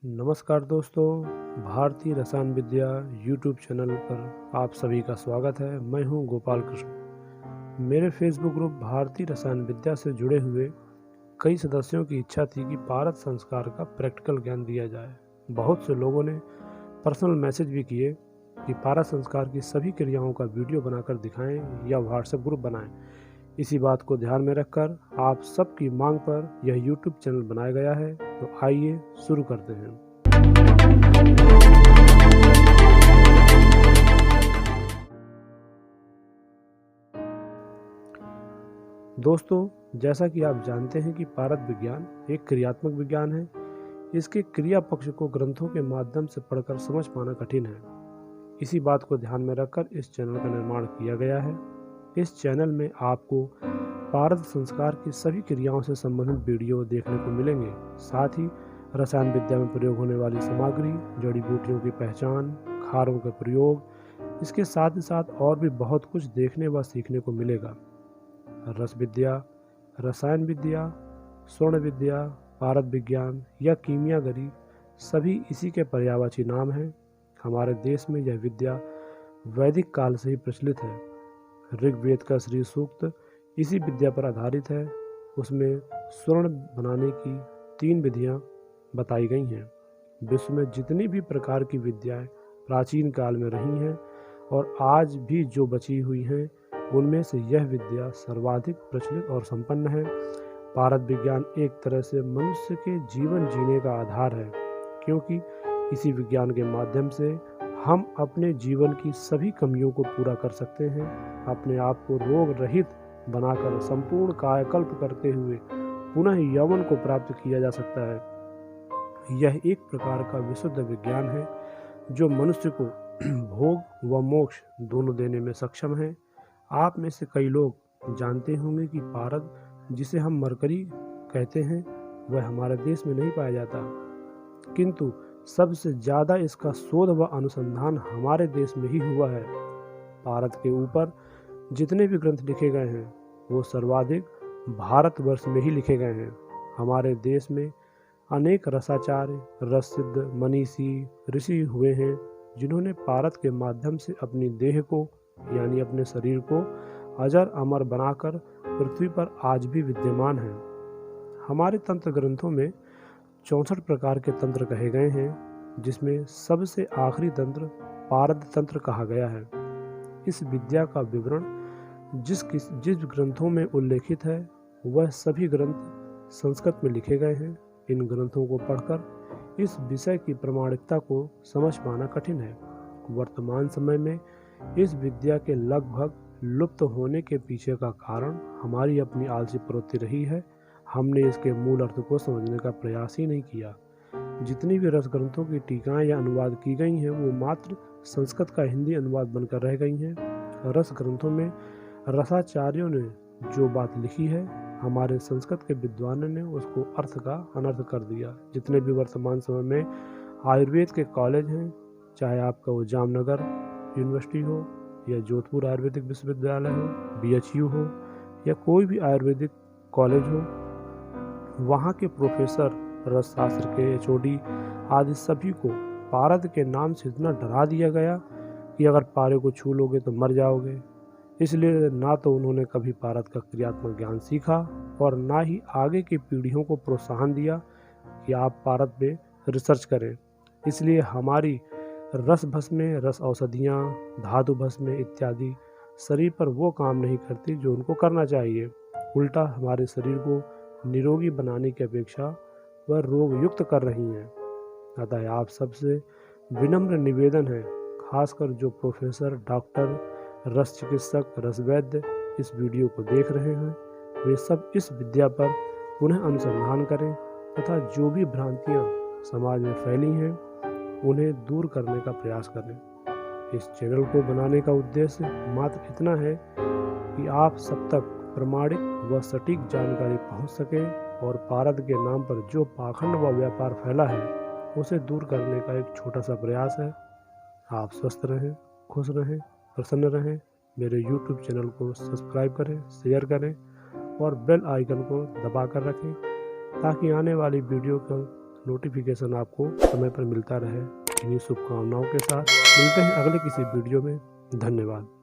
नमस्कार दोस्तों, भारतीय रसायन विद्या यूट्यूब चैनल पर आप सभी का स्वागत है। मैं हूं गोपाल कृष्ण। मेरे फेसबुक ग्रुप भारतीय रसायन विद्या से जुड़े हुए कई सदस्यों की इच्छा थी कि पारद संस्कार का प्रैक्टिकल ज्ञान दिया जाए। बहुत से लोगों ने पर्सनल मैसेज भी किए कि पारद संस्कार की सभी क्रियाओं का वीडियो बनाकर दिखाएं या व्हाट्सएप ग्रुप बनाएं। इसी बात को ध्यान में रखकर आप सबकी मांग पर यह यूट्यूब चैनल बनाया गया है। तो आइए शुरू करते हैं। दोस्तों, जैसा कि आप जानते हैं कि पारद विज्ञान एक क्रियात्मक विज्ञान है। इसके क्रिया पक्ष को ग्रंथों के माध्यम से पढ़कर समझ पाना कठिन है। इसी बात को ध्यान में रखकर इस चैनल का निर्माण किया गया है। इस चैनल में आपको पारद संस्कार की सभी क्रियाओं से संबंधित वीडियो देखने को मिलेंगे। साथ ही रसायन विद्या में प्रयोग होने वाली सामग्री, जड़ी बूटियों की पहचान, खारों का प्रयोग, इसके साथ ही साथ और भी बहुत कुछ देखने व सीखने को मिलेगा। रस विद्या, रसायन विद्या, स्वर्ण विद्या, पारद विज्ञान या कीमियागरी सभी इसी के पर्यायवाची नाम हैं। हमारे देश में यह विद्या वैदिक काल से ही प्रचलित है। ऋग्वेद का श्री सूक्त इसी विद्या पर आधारित है। उसमें स्वर्ण बनाने की 3 विधियां बताई गई हैं। विश्व में जितनी भी प्रकार की विद्याएं प्राचीन काल में रही हैं और आज भी जो बची हुई हैं, उनमें से यह विद्या सर्वाधिक प्रचलित और संपन्न है। पारद विज्ञान एक तरह से मनुष्य के जीवन जीने का आधार है, क्योंकि इसी विज्ञान के माध्यम से हम अपने जीवन की सभी कमियों को पूरा कर सकते हैं। अपने आप को रोग रहित बनाकर संपूर्ण कायाकल्प करते हुए पुनः यौवन को प्राप्त किया जा सकता है। यह एक प्रकार का विशुद्ध विज्ञान है जो मनुष्य को भोग व मोक्ष दोनों देने में सक्षम है। आप में से कई लोग जानते होंगे कि पारद, जिसे हम मरकरी कहते हैं, वह हमारे देश में नहीं पाया जाता, किंतु सबसे ज़्यादा इसका शोध व अनुसंधान हमारे देश में ही हुआ है। पारद के ऊपर जितने भी ग्रंथ लिखे गए हैं, वो सर्वाधिक भारतवर्ष में ही लिखे गए हैं। हमारे देश में अनेक रसाचार्य, रससिद्ध, मनीषी, ऋषि हुए हैं, जिन्होंने पारद के माध्यम से अपनी देह को यानी अपने शरीर को अजर अमर बनाकर पृथ्वी पर आज भी विद्यमान है। हमारे तंत्र ग्रंथों में 64 प्रकार के तंत्र कहे गए हैं, जिसमें सबसे आखिरी तंत्र पारद तंत्र कहा गया है। इस विद्या का विवरण जिस ग्रंथों में उल्लेखित है, वह सभी ग्रंथ संस्कृत में लिखे गए हैं। इन ग्रंथों को पढ़कर इस विषय की प्रामाणिकता को समझ पाना कठिन है। वर्तमान समय में इस विद्या के लगभग लुप्त होने के पीछे का कारण हमारी अपनी आलसी प्रवृत्ति रही है। हमने इसके मूल अर्थ को समझने का प्रयास ही नहीं किया। जितनी भी रस ग्रंथों की टीकाएं या अनुवाद की गई हैं, वो मात्र संस्कृत का हिंदी अनुवाद बनकर रह गई हैं। रस ग्रंथों में रसाचार्यों ने जो बात लिखी है, हमारे संस्कृत के विद्वानों ने उसको अर्थ का अनर्थ कर दिया। जितने भी वर्तमान समय में आयुर्वेद के कॉलेज हैं, चाहे आपका वो जामनगर यूनिवर्सिटी हो या जोधपुर आयुर्वेदिक विश्वविद्यालय हो, BHU हो या कोई भी आयुर्वेदिक कॉलेज हो, वहाँ के प्रोफेसर, रसशास्त्र के HOD आदि सभी को पारद के नाम से इतना डरा दिया गया कि अगर पारे को छू लोगे तो मर जाओगे। इसलिए ना तो उन्होंने कभी पारद का क्रियात्मक ज्ञान सीखा और ना ही आगे की पीढ़ियों को प्रोत्साहन दिया कि आप पारद पे रिसर्च करें। इसलिए हमारी रस भस्में, रस औषधियाँ, धातु भस्में इत्यादि शरीर पर वो काम नहीं करती जो उनको करना चाहिए। उल्टा हमारे शरीर को निरोगी बनाने की अपेक्षा वह रोग युक्त कर रही हैं। अतः आप सबसे विनम्र निवेदन है, खासकर जो प्रोफेसर, डॉक्टर, रस चिकित्सक, रस वैद्य इस वीडियो को देख रहे हैं, वे सब इस विद्या पर पुनः अनुसंधान करें तथा जो भी भ्रांतियाँ समाज में फैली हैं, उन्हें दूर करने का प्रयास करें। इस चैनल को बनाने का उद्देश्य मात्र इतना है कि आप सब तक प्रमाणिक व सटीक जानकारी पहुंच सके और पारद के नाम पर जो पाखंड व व्यापार फैला है, उसे दूर करने का एक छोटा सा प्रयास है। आप स्वस्थ रहें, खुश रहें, प्रसन्न रहें। मेरे YouTube चैनल को सब्सक्राइब करें, शेयर करें और बेल आइकन को दबा कर रखें, ताकि आने वाली वीडियो का नोटिफिकेशन आपको समय पर मिलता रहे। इन्हीं शुभकामनाओं के साथ मिलते हैं अगले किसी वीडियो में। धन्यवाद।